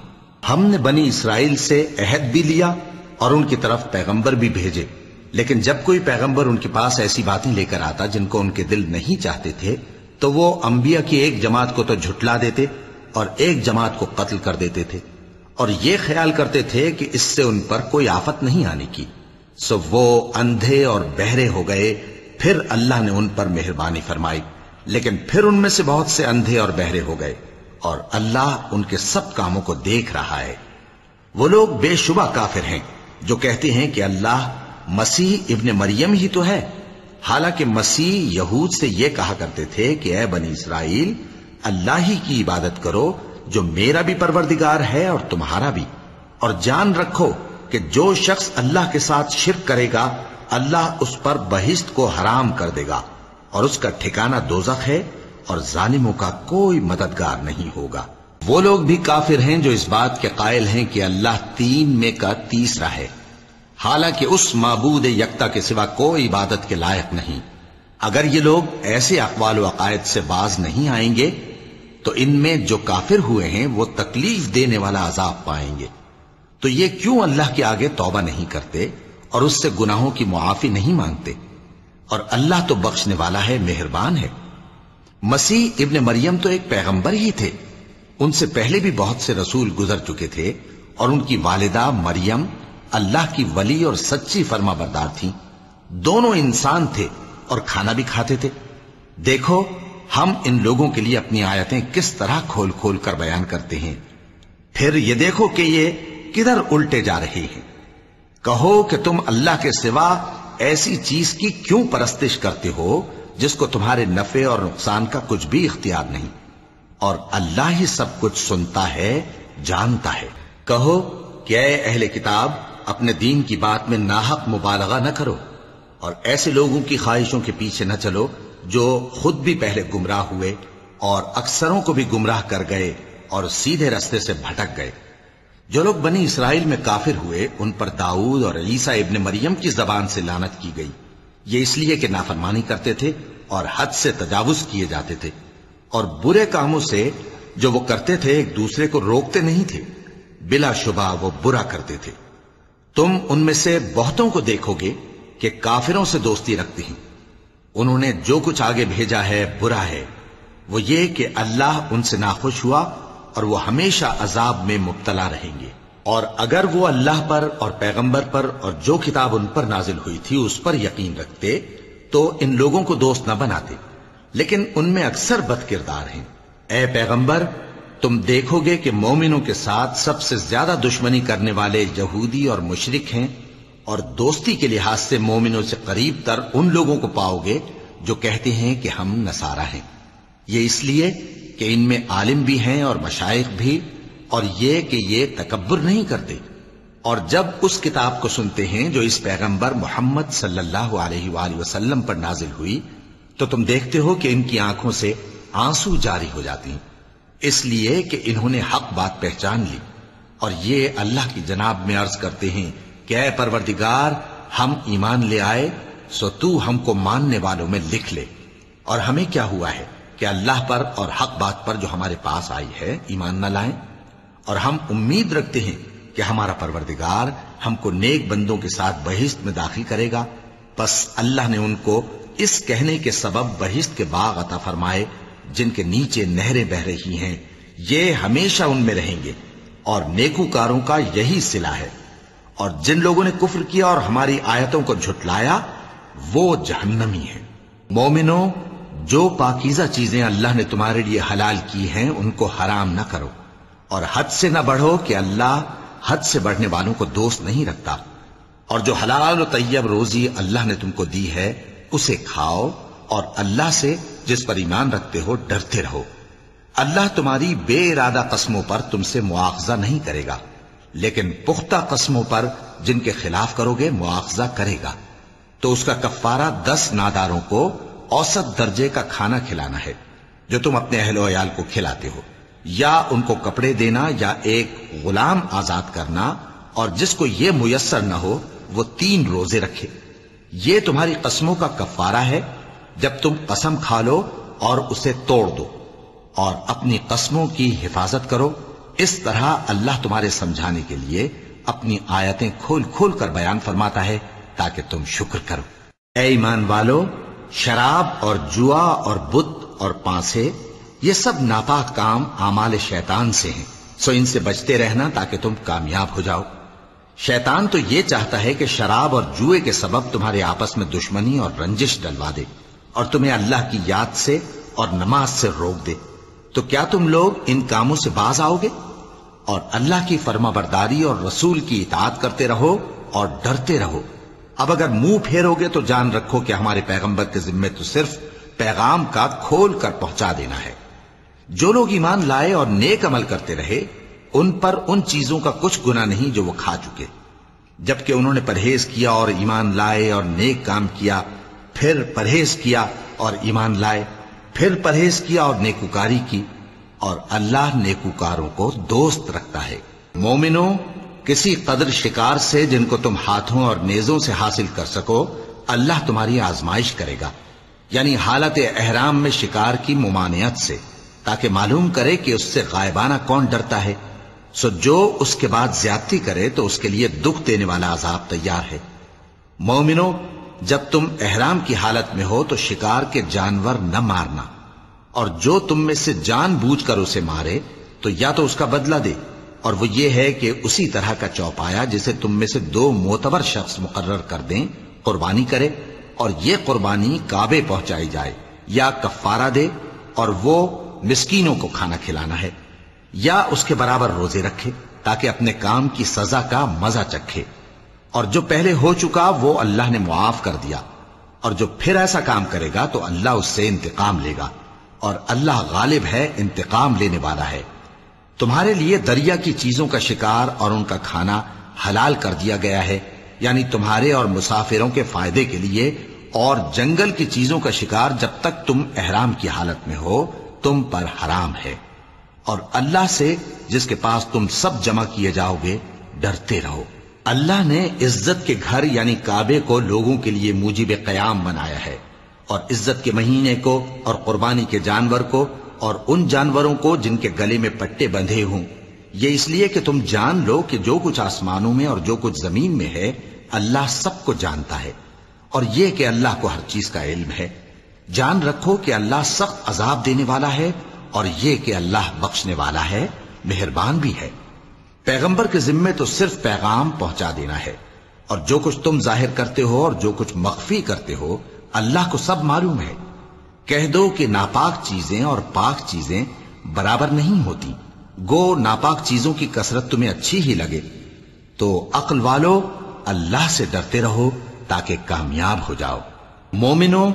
ہم نے بنی اسرائیل سے عہد بھی لیا اور ان کی طرف پیغمبر بھی بھیجے، لیکن جب کوئی پیغمبر ان کے پاس ایسی باتیں لے کر آتا جن کو ان کے دل نہیں چاہتے تھے تو وہ انبیاء کی ایک جماعت کو تو جھٹلا دیتے اور ایک جماعت کو قتل کر دیتے تھے، اور یہ خیال کرتے تھے کہ اس سے ان پر کوئی آفت نہیں آنے کی، سو وہ اندھے اور بہرے ہو گئے۔ پھر اللہ نے ان پر مہربانی فرمائی، لیکن پھر ان میں سے بہت سے اندھے اور بہرے ہو گئے، اور اللہ ان کے سب کاموں کو دیکھ رہا ہے۔ وہ لوگ بے شبہ کافر ہیں جو کہتے ہیں کہ اللہ مسیح ابن مریم ہی تو ہے، حالانکہ مسیح یہود سے یہ کہا کرتے تھے کہ اے بنی اسرائیل، اللہ ہی کی عبادت کرو جو میرا بھی پروردگار ہے اور تمہارا بھی، اور جان رکھو کہ جو شخص اللہ کے ساتھ شرک کرے گا اللہ اس پر بہشت کو حرام کر دے گا، اور اس کا ٹھکانہ دوزخ ہے، اور ظالموں کا کوئی مددگار نہیں ہوگا۔ وہ لوگ بھی کافر ہیں جو اس بات کے قائل ہیں کہ اللہ تین میں کا تیسرا ہے، حالانکہ اس معبود یکتا کے سوا کوئی عبادت کے لائق نہیں۔ اگر یہ لوگ ایسے اقوال و عقائد سے باز نہیں آئیں گے تو ان میں جو کافر ہوئے ہیں وہ تکلیف دینے والا عذاب پائیں گے۔ تو یہ کیوں اللہ کے آگے توبہ نہیں کرتے اور اس سے گناہوں کی معافی نہیں مانگتے؟ اور اللہ تو بخشنے والا ہے، مہربان ہے۔ مسیح ابن مریم تو ایک پیغمبر ہی تھے، ان سے پہلے بھی بہت سے رسول گزر چکے تھے، اور ان کی والدہ مریم اللہ کی ولی اور سچی فرما بردار تھیں۔ دونوں انسان تھے اور کھانا بھی کھاتے تھے۔ دیکھو ہم ان لوگوں کے لیے اپنی آیتیں کس طرح کھول کھول کر بیان کرتے ہیں، پھر یہ دیکھو کہ یہ کدھر الٹے جا رہے ہیں۔ کہو کہ تم اللہ کے سوا ایسی چیز کی کیوں پرستش کرتے ہو جس کو تمہارے نفع اور نقصان کا کچھ بھی اختیار نہیں، اور اللہ ہی سب کچھ سنتا ہے، جانتا ہے۔ کہو کہ اے اہل کتاب اپنے دین کی بات میں ناحق مبالغہ نہ کرو اور ایسے لوگوں کی خواہشوں کے پیچھے نہ چلو جو خود بھی پہلے گمراہ ہوئے اور اکثروں کو بھی گمراہ کر گئے اور سیدھے رستے سے بھٹک گئے۔ جو لوگ بنی اسرائیل میں کافر ہوئے ان پر داؤد اور عیسیٰ ابن مریم کی زبان سے لعنت کی گئی، یہ اس لیے کہ نافرمانی کرتے تھے اور حد سے تجاوز کیے جاتے تھے، اور برے کاموں سے جو وہ کرتے تھے ایک دوسرے کو روکتے نہیں تھے، بلا شبہ وہ برا کرتے تھے۔ تم ان میں سے بہتوں کو دیکھو گے کہ کافروں سے دوستی رکھتے ہیں، انہوں نے جو کچھ آگے بھیجا ہے برا ہے، وہ یہ کہ اللہ ان سے ناخوش ہوا اور وہ ہمیشہ عذاب میں مبتلا رہیں گے۔ اور اگر وہ اللہ پر اور پیغمبر پر اور جو کتاب ان پر نازل ہوئی تھی اس پر یقین رکھتے تو ان لوگوں کو دوست نہ بناتے، لیکن ان میں اکثر بد کردار ہیں۔ اے پیغمبر تم دیکھو گے کہ مومنوں کے ساتھ سب سے زیادہ دشمنی کرنے والے یہودی اور مشرک ہیں، اور دوستی کے لحاظ سے مومنوں سے قریب تر ان لوگوں کو پاؤ گے جو کہتے ہیں کہ ہم نصارہ ہیں، یہ اس لیے کہ ان میں عالم بھی ہیں اور مشائخ بھی، اور یہ کہ یہ تکبر نہیں کرتے۔ اور جب اس کتاب کو سنتے ہیں جو اس پیغمبر محمد صلی اللہ علیہ وآلہ وسلم پر نازل ہوئی تو تم دیکھتے ہو کہ ان کی آنکھوں سے آنسو جاری ہو جاتی ہیں، اس لیے کہ انہوں نے حق بات پہچان لی، اور یہ اللہ کی جناب میں عرض کرتے ہیں کہ اے پروردگار ہم ایمان لے آئے سو تو ہم کو ماننے والوں میں لکھ لے۔ اور ہمیں کیا ہوا ہے کہ اللہ پر اور حق بات پر جو ہمارے پاس آئی ہے ایمان نہ لائیں، اور ہم امید رکھتے ہیں کہ ہمارا پروردگار ہم کو نیک بندوں کے ساتھ بہشت میں داخل کرے گا۔ پس اللہ نے ان کو اس کہنے کے سبب بہشت کے باغ عطا فرمائے جن کے نیچے نہریں بہ رہی ہیں، یہ ہمیشہ ان میں رہیں گے، اور نیکوکاروں کا یہی صلہ ہے۔ اور جن لوگوں نے کفر کیا اور ہماری آیتوں کو جھٹلایا وہ جہنمی ہیں۔ مومنوں جو پاکیزہ چیزیں اللہ نے تمہارے لیے حلال کی ہیں ان کو حرام نہ کرو، اور حد سے نہ بڑھو کہ اللہ حد سے بڑھنے والوں کو دوست نہیں رکھتا، اور جو حلال و طیب روزی اللہ نے تم کو دی ہے اسے کھاؤ، اور اللہ سے جس پر ایمان رکھتے ہو ڈرتے رہو۔ اللہ تمہاری بے ارادہ قسموں پر تم سے مواخذہ نہیں کرے گا، لیکن پختہ قسموں پر جن کے خلاف کرو گے مواخذہ کرے گا۔ تو اس کا کفارہ 10 ناداروں کو اوسط درجے کا کھانا کھلانا ہے جو تم اپنے اہل و عیال کو کھلاتے ہو، یا ان کو کپڑے دینا یا ایک غلام آزاد کرنا، اور جس کو یہ میسر نہ ہو وہ 3 روزے رکھے۔ یہ تمہاری قسموں کا کفارہ ہے جب تم قسم کھا لو اور اسے توڑ دو، اور اپنی قسموں کی حفاظت کرو۔ اس طرح اللہ تمہارے سمجھانے کے لیے اپنی آیتیں کھول کھول کر بیان فرماتا ہے تاکہ تم شکر کرو۔ اے ایمان والو، شراب اور جوا اور بت اور پانسے یہ سب ناپاک کام اعمال شیطان سے ہیں، سو ان سے بچتے رہنا تاکہ تم کامیاب ہو جاؤ۔ شیطان تو یہ چاہتا ہے کہ شراب اور جوئے کے سبب تمہارے آپس میں دشمنی اور رنجش ڈلوا دے، اور تمہیں اللہ کی یاد سے اور نماز سے روک دے۔ تو کیا تم لوگ ان کاموں سے باز آؤ گے؟ اور اللہ کی فرما برداری اور رسول کی اطاعت کرتے رہو اور ڈرتے رہو۔ اب اگر منہ پھیرو گے تو جان رکھو کہ ہمارے پیغمبر کے ذمے تو صرف پیغام کا کھول کر پہنچا دینا ہے۔ جو لوگ ایمان لائے اور نیک عمل کرتے رہے ان پر ان چیزوں کا کچھ گناہ نہیں جو وہ کھا چکے، جبکہ انہوں نے پرہیز کیا اور ایمان لائے اور نیک کام کیا، پھر پرہیز کیا اور ایمان لائے، پھر پرہیز کیا اور نیکوکاری کی، اور اللہ نیکوکاروں کو دوست رکھتا ہے۔ مومنوں، کسی قدر شکار سے جن کو تم ہاتھوں اور نیزوں سے حاصل کر سکو اللہ تمہاری آزمائش کرے گا، یعنی حالت احرام میں شکار کی ممانعت سے، تاکہ معلوم کرے کہ اس سے غائبانہ کون ڈرتا ہے۔ سو جو اس کے بعد زیادتی کرے تو اس کے لیے دکھ دینے والا عذاب تیار ہے۔ مومنوں، جب تم احرام کی حالت میں ہو تو شکار کے جانور نہ مارنا، اور جو تم میں سے جان بوجھ کر اسے مارے تو یا تو اس کا بدلہ دے، اور وہ یہ ہے کہ اسی طرح کا چوپایا جسے تم میں سے 2 معتبر شخص مقرر کر دیں قربانی کرے، اور یہ قربانی کعبے پہنچائی جائے، یا کفارہ دے اور وہ مسکینوں کو کھانا کھلانا ہے، یا اس کے برابر روزے رکھے تاکہ اپنے کام کی سزا کا مزہ چکھے۔ اور جو پہلے ہو چکا وہ اللہ نے معاف کر دیا، اور جو پھر ایسا کام کرے گا تو اللہ اس سے انتقام لے گا، اور اللہ غالب ہے، انتقام لینے والا ہے۔ تمہارے لیے دریا کی چیزوں کا شکار اور ان کا کھانا حلال کر دیا گیا ہے، یعنی تمہارے اور مسافروں کے فائدے کے لیے، اور جنگل کی چیزوں کا شکار جب تک تم احرام کی حالت میں ہو تم پر حرام ہے۔ اور اللہ سے جس کے پاس تم سب جمع کیے جاؤ گے ڈرتے رہو۔ اللہ نے عزت کے گھر یعنی کعبے کو لوگوں کے لیے موجب قیام بنایا ہے، اور عزت کے مہینے کو اور قربانی کے جانور کو اور ان جانوروں کو جن کے گلے میں پٹے بندھے ہوں، یہ اس لیے کہ تم جان لو کہ جو کچھ آسمانوں میں اور جو کچھ زمین میں ہے اللہ سب کو جانتا ہے، اور یہ کہ اللہ کو ہر چیز کا علم ہے۔ جان رکھو کہ اللہ سخت عذاب دینے والا ہے، اور یہ کہ اللہ بخشنے والا ہے، مہربان بھی ہے۔ پیغمبر کے ذمے تو صرف پیغام پہنچا دینا ہے، اور جو کچھ تم ظاہر کرتے ہو اور جو کچھ مخفی کرتے ہو اللہ کو سب معلوم ہے۔ کہہ دو کہ ناپاک چیزیں اور پاک چیزیں برابر نہیں ہوتی، گو ناپاک چیزوں کی کثرت تمہیں اچھی ہی لگے، تو عقل والو اللہ سے ڈرتے رہو تاکہ کامیاب ہو جاؤ۔ مومنو،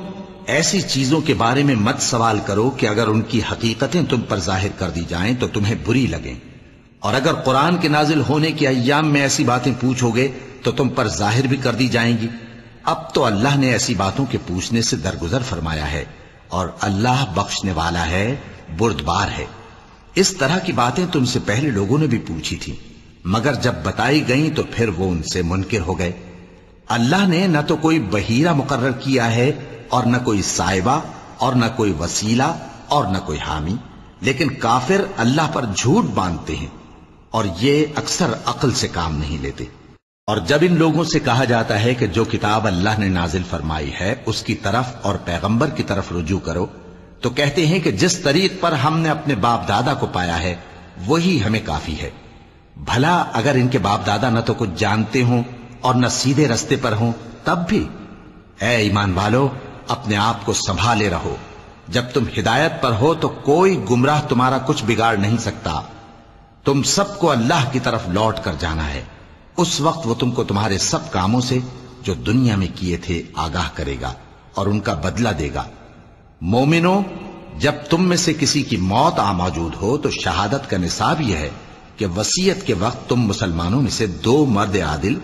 ایسی چیزوں کے بارے میں مت سوال کرو کہ اگر ان کی حقیقتیں تم پر ظاہر کر دی جائیں تو تمہیں بری لگیں، اور اگر قرآن کے نازل ہونے کے ایام میں ایسی باتیں پوچھو گے تو تم پر ظاہر بھی کر دی جائیں گی۔ اب تو اللہ نے ایسی باتوں کے پوچھنے سے درگزر فرمایا ہے، اور اللہ بخشنے والا ہے، بردبار ہے۔ اس طرح کی باتیں تم سے پہلے لوگوں نے بھی پوچھی تھی، مگر جب بتائی گئیں تو پھر وہ ان سے منکر ہو گئے۔ اللہ نے نہ تو کوئی بحیرہ مقرر کیا ہے اور نہ کوئی سائبہ اور نہ کوئی وسیلہ اور نہ کوئی حامی، لیکن کافر اللہ پر جھوٹ باندھتے ہیں اور یہ اکثر عقل سے کام نہیں لیتے۔ اور جب ان لوگوں سے کہا جاتا ہے کہ جو کتاب اللہ نے نازل فرمائی ہے اس کی طرف اور پیغمبر کی طرف رجوع کرو، تو کہتے ہیں کہ جس طریق پر ہم نے اپنے باپ دادا کو پایا ہے وہی ہمیں کافی ہے۔ بھلا اگر ان کے باپ دادا نہ تو کچھ جانتے ہوں اور نہ سیدھے رستے پر ہوں تب بھی؟ اے ایمان والو، اپنے آپ کو سنبھالے رہو، جب تم ہدایت پر ہو تو کوئی گمراہ تمہارا کچھ بگاڑ نہیں سکتا۔ تم سب کو اللہ کی طرف لوٹ کر جانا ہے، اس وقت وہ تم کو تمہارے سب کاموں سے جو دنیا میں کیے تھے آگاہ کرے گا اور ان کا بدلہ دے گا۔ مومنو، جب تم میں سے کسی کی موت آ موجود ہو تو شہادت کا نصاب یہ ہے کہ وصیت کے وقت تم مسلمانوں میں سے 2 مرد عادل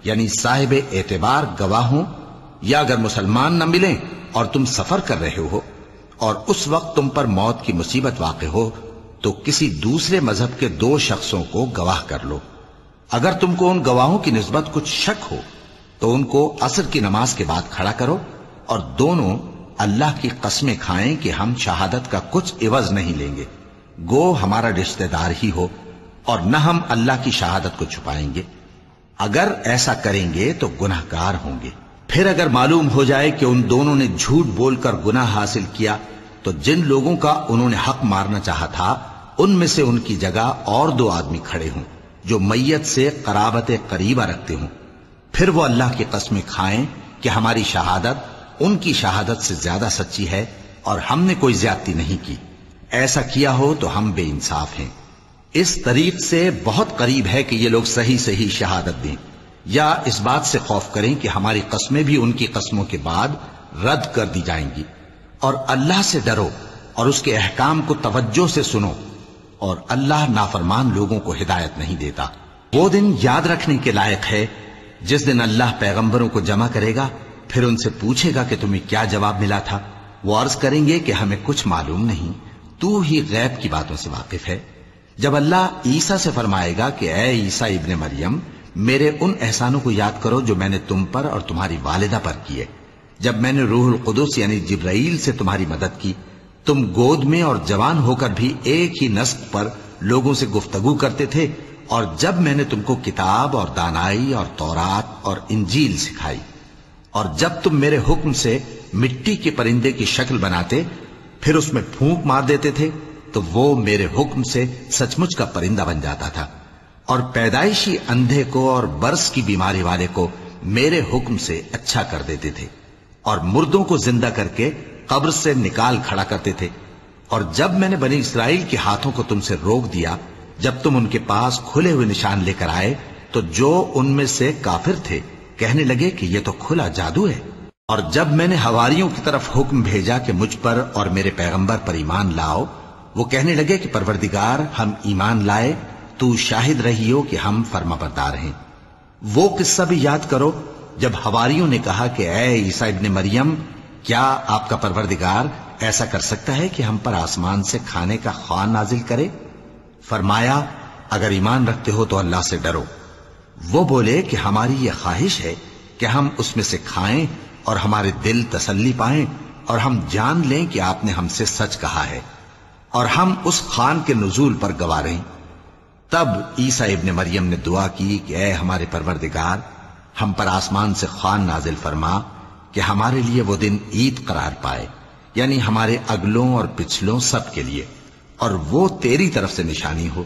یعنی صاحب اعتبار گواہ ہوں، یا اگر مسلمان نہ ملیں اور تم سفر کر رہے ہو اور اس وقت تم پر موت کی مصیبت واقع ہو تو کسی دوسرے مذہب کے 2 شخصوں کو گواہ کر لو۔ اگر تم کو ان گواہوں کی نسبت کچھ شک ہو تو ان کو عصر کی نماز کے بعد کھڑا کرو، اور دونوں اللہ کی قسمیں کھائیں کہ ہم شہادت کا کچھ عوض نہیں لیں گے، گو ہمارا رشتہ دار ہی ہو، اور نہ ہم اللہ کی شہادت کو چھپائیں گے۔ اگر ایسا کریں گے تو گناہ گار ہوں گے۔ پھر اگر معلوم ہو جائے کہ ان دونوں نے جھوٹ بول کر گناہ حاصل کیا تو جن لوگوں کا انہوں نے حق مارنا چاہا تھا ان میں سے ان کی جگہ اور 2 آدمی کھڑے ہوں جو میت سے قرابت قریبہ رکھتے ہوں، پھر وہ اللہ کی قسمیں کھائیں کہ ہماری شہادت ان کی شہادت سے زیادہ سچی ہے اور ہم نے کوئی زیادتی نہیں کی۔ ایسا کیا ہو تو ہم بے انصاف ہیں۔ اس طریق سے بہت قریب ہے کہ یہ لوگ صحیح شہادت دیں، یا اس بات سے خوف کریں کہ ہماری قسمیں بھی ان کی قسموں کے بعد رد کر دی جائیں گی۔ اور اللہ سے ڈرو اور اس کے احکام کو توجہ سے سنو، اور اللہ نافرمان لوگوں کو ہدایت نہیں دیتا۔ وہ دن یاد رکھنے کے لائق ہے جس دن اللہ پیغمبروں کو جمع کرے گا، پھر ان سے پوچھے گا کہ تمہیں کیا جواب ملا تھا۔ وہ عرض کریں گے کہ ہمیں کچھ معلوم نہیں، تو ہی غیب کی باتوں سے واقف ہے۔ جب اللہ عیسیٰ سے فرمائے گا کہ اے عیسیٰ ابن مریم، میرے ان احسانوں کو یاد کرو جو میں نے تم پر اور تمہاری والدہ پر کیے، جب میں نے روح القدس یعنی جبرائیل سے تمہاری مدد کی، تم گود میں اور جوان ہو کر بھی ایک ہی نسق پر لوگوں سے گفتگو کرتے تھے، اور جب میں نے تم کو کتاب اور دانائی اور تورات اور انجیل سکھائی، اور جب تم میرے حکم سے مٹی کے پرندے کی شکل بناتے پھر اس میں پھونک مار دیتے تھے تو وہ میرے حکم سے سچ مچ کا پرندہ بن جاتا تھا، اور پیدائشی اندھے کو اور برس کی بیماری والے کو میرے حکم سے اچھا کر دیتے تھے، اور مردوں کو زندہ کر کے قبر سے نکال کھڑا کرتے تھے۔ اور جب میں نے بنی اسرائیل کے ہاتھوں کو تم سے روک دیا جب تم ان کے پاس کھلے ہوئے نشان لے کر آئے تو جو ان میں سے کافر تھے کہنے لگے کہ یہ تو کھلا جادو ہے۔ اور جب میں نے حواریوں کی طرف حکم بھیجا کہ مجھ پر اور میرے پیغمبر پر ایمان لاؤ، وہ کہنے لگے کہ پروردگار ہم ایمان لائے، تو شاہد رہی ہو کہ ہم فرما بردار ہیں۔ وہ قصہ بھی یاد کرو جب حواریوں نے کہا کہ اے عیسیٰ ابن مریم، کیا آپ کا پروردگار ایسا کر سکتا ہے کہ ہم پر آسمان سے کھانے کا خوان نازل کرے؟ فرمایا اگر ایمان رکھتے ہو تو اللہ سے ڈرو۔ وہ بولے کہ ہماری یہ خواہش ہے کہ ہم اس میں سے کھائیں اور ہمارے دل تسلی پائیں اور ہم جان لیں کہ آپ نے ہم سے سچ کہا ہے اور ہم اس خوان کے نزول پر گواہ رہیں۔ تب عیسیٰ ابن مریم نے دعا کی کہ اے ہمارے پروردگار، ہم پر آسمان سے خوان نازل فرما کہ ہمارے لیے وہ دن عید قرار پائے، یعنی ہمارے اگلوں اور پچھلوں سب کے لیے، اور وہ تیری طرف سے نشانی ہو،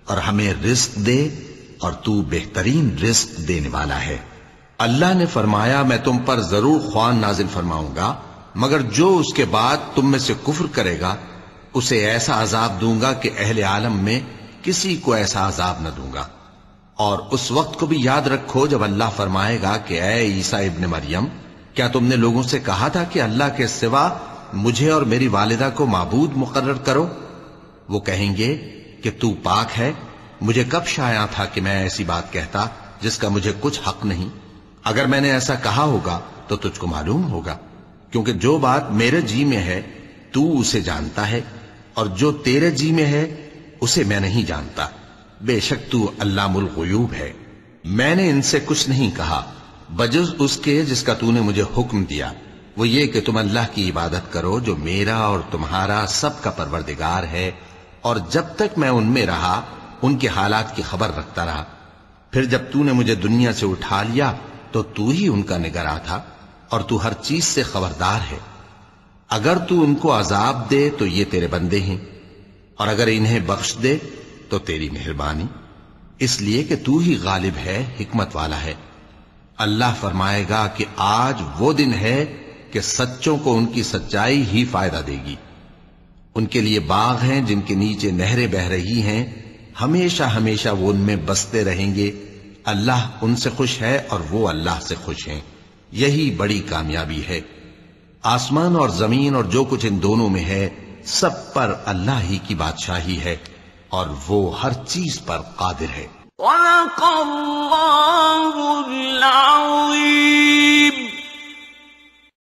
اور ہمیں رزق دے اور تو بہترین رزق دینے والا ہے۔ اللہ نے فرمایا میں تم پر ضرور خوان نازل فرماؤں گا، مگر جو اس کے بعد تم میں سے کفر کرے گا اسے ایسا عذاب دوں گا کہ اہل عالم میں کسی کو ایسا عذاب نہ دوں گا۔ اور اس وقت کو بھی یاد رکھو جب اللہ فرمائے گا کہ اے عیسیٰ ابن مریم، کیا تم نے لوگوں سے کہا تھا کہ اللہ کے سوا مجھے اور میری والدہ کو معبود مقرر کرو؟ وہ کہیں گے کہ تو پاک ہے، مجھے کب شایع تھا کہ میں ایسی بات کہتا جس کا مجھے کچھ حق نہیں؟ اگر میں نے ایسا کہا ہوگا تو تجھ کو معلوم ہوگا، کیونکہ جو بات میرے جی میں ہے تو اسے جانتا ہے، اور جو تیرے جی میں ہے اسے میں نہیں جانتا۔ بے شک تو علام الغیوب ہے۔ میں نے ان سے کچھ نہیں کہا بجز اس کے جس کا تو نے مجھے حکم دیا، وہ یہ کہ تم اللہ کی عبادت کرو جو میرا اور تمہارا سب کا پروردگار ہے، اور جب تک میں ان میں رہا ان کے حالات کی خبر رکھتا رہا۔ پھر جب تو نے مجھے دنیا سے اٹھا لیا تو تو ہی ان کا نگراں تھا، اور تو ہر چیز سے خبردار ہے۔ اگر تو ان کو عذاب دے تو یہ تیرے بندے ہیں، اور اگر انہیں بخش دے تو تیری مہربانی، اس لیے کہ تو ہی غالب ہے، حکمت والا ہے۔ اللہ فرمائے گا کہ آج وہ دن ہے کہ سچوں کو ان کی سچائی ہی فائدہ دے گی۔ ان کے لیے باغ ہیں جن کے نیچے نہریں بہ رہی ہیں، ہمیشہ ہمیشہ وہ ان میں بستے رہیں گے۔ اللہ ان سے خوش ہے اور وہ اللہ سے خوش ہیں، یہی بڑی کامیابی ہے۔ آسمان اور زمین اور جو کچھ ان دونوں میں ہے سب پر اللہ ہی کی بادشاہی ہے، اور وہ ہر چیز پر قادر ہے۔ صدق اللہ العظیم۔